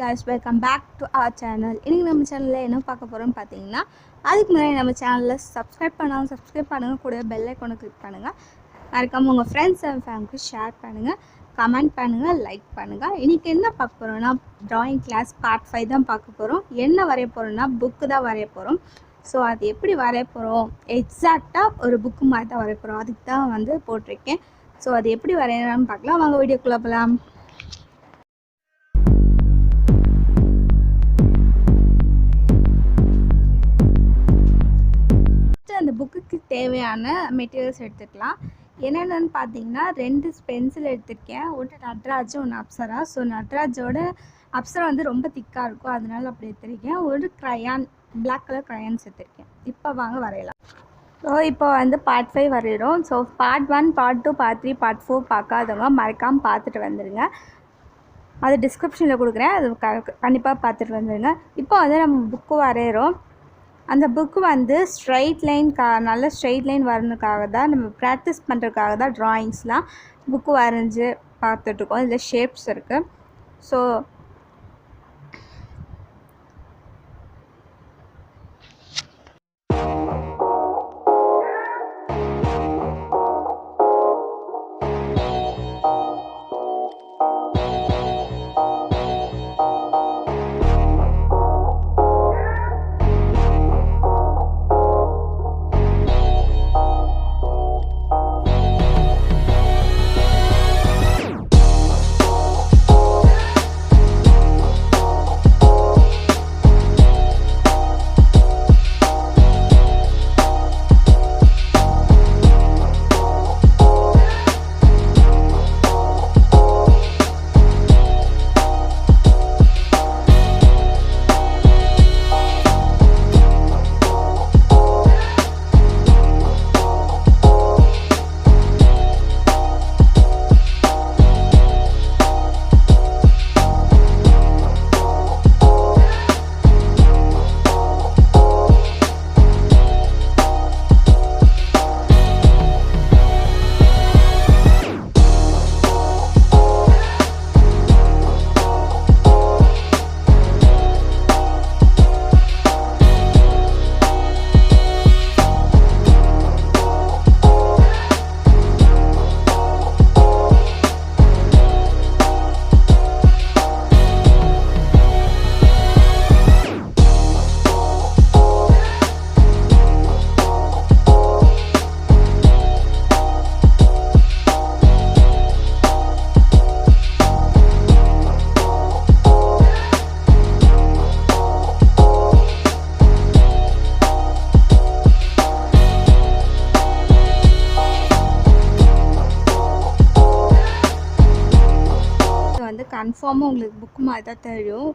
guys, welcome back to our channel. இன்னைக்கு நம்ம சேனல்ல என்ன பார்க்க போறோம்னு பாத்தீங்கன்னா, அதுக்கு முன்னாடி நம்ம சேனலை சப்ஸ்கிரைப் பண்ணுங்க, கூட பெல் ஐகானை கிளிக் பண்ணுங்க. மறக்காம உங்க ஃப்ரெண்ட்ஸ் அண்ட் ஃபேமிலிக்கு ஷேர் பண்ணுங்க, கமெண்ட் பண்ணுங்க, லைக் பண்ணுங்க. இன்னைக்கு என்ன பார்க்க போறோம்னா டிராயிங் கிளாஸ் பார்ட் 5 தான் பார்க்க போறோம். என்ன வரைய போறோம்னா புக் தான் வரைய போறோம். ஸோ அது எப்படி வரைய போறோம், எக்ஸாக்டா ஒரு புக் மாதிரி தான் வரைய போறோம். அதுக்கு தான் வந்து போட்டிருக்கேன். ஸோ அது எப்படி வரையலாம்னு பார்க்கலாம். வாங்க வீடியோக்குள்ள போகலாம். அந்த புக்குக்கு தேவையான மெட்டீரியல்ஸ் எடுத்துக்கலாம். என்னென்னு பார்த்தீங்கன்னா 2 பென்சில் எடுத்திருக்கேன், ஒன்று நட்ராஜ் ஒன்று அப்சரா. ஸோ நட்ராஜோட அப்சரா வந்து ரொம்ப திக்காக இருக்கும், அதனால அப்படி எடுத்திருக்கேன். ஒரு க்ரையான், பிளாக் கலர் க்ரையான்ஸ் எடுத்திருக்கேன். இப்போ வாங்க வரையலாம். ஸோ இப்போ வந்து பார்ட் 5 வரைகிறோம். So part 1, part 2, part 3, part 4 பார்க்காதவங்க மறக்காமல் பார்த்துட்டு வந்துடுங்க. அது டிஸ்கிரிப்ஷனில் கொடுக்குறேன், அது கண்டிப்பாக பார்த்துட்டு வந்துடுங்க. இப்போ வந்து நம்ம புக்கு வரைகிறோம். அந்த புக்கு வந்து ஸ்ட்ரைட் லைன் நல்ல ஸ்ட்ரைட் லைன் வரணுக்காக தான், நம்ம ப்ராக்டிஸ் பண்ணுறதுக்காக தான் ட்ராயிங்ஸ்லாம் புக்கு வரைஞ்சி பார்த்துட்ருக்கோம். இதில் ஷேப்ஸ் இருக்குது. ஸோ கன்ஃபார்மாக உங்களுக்கு புக்கு மாதிரி தான் தெரியும்.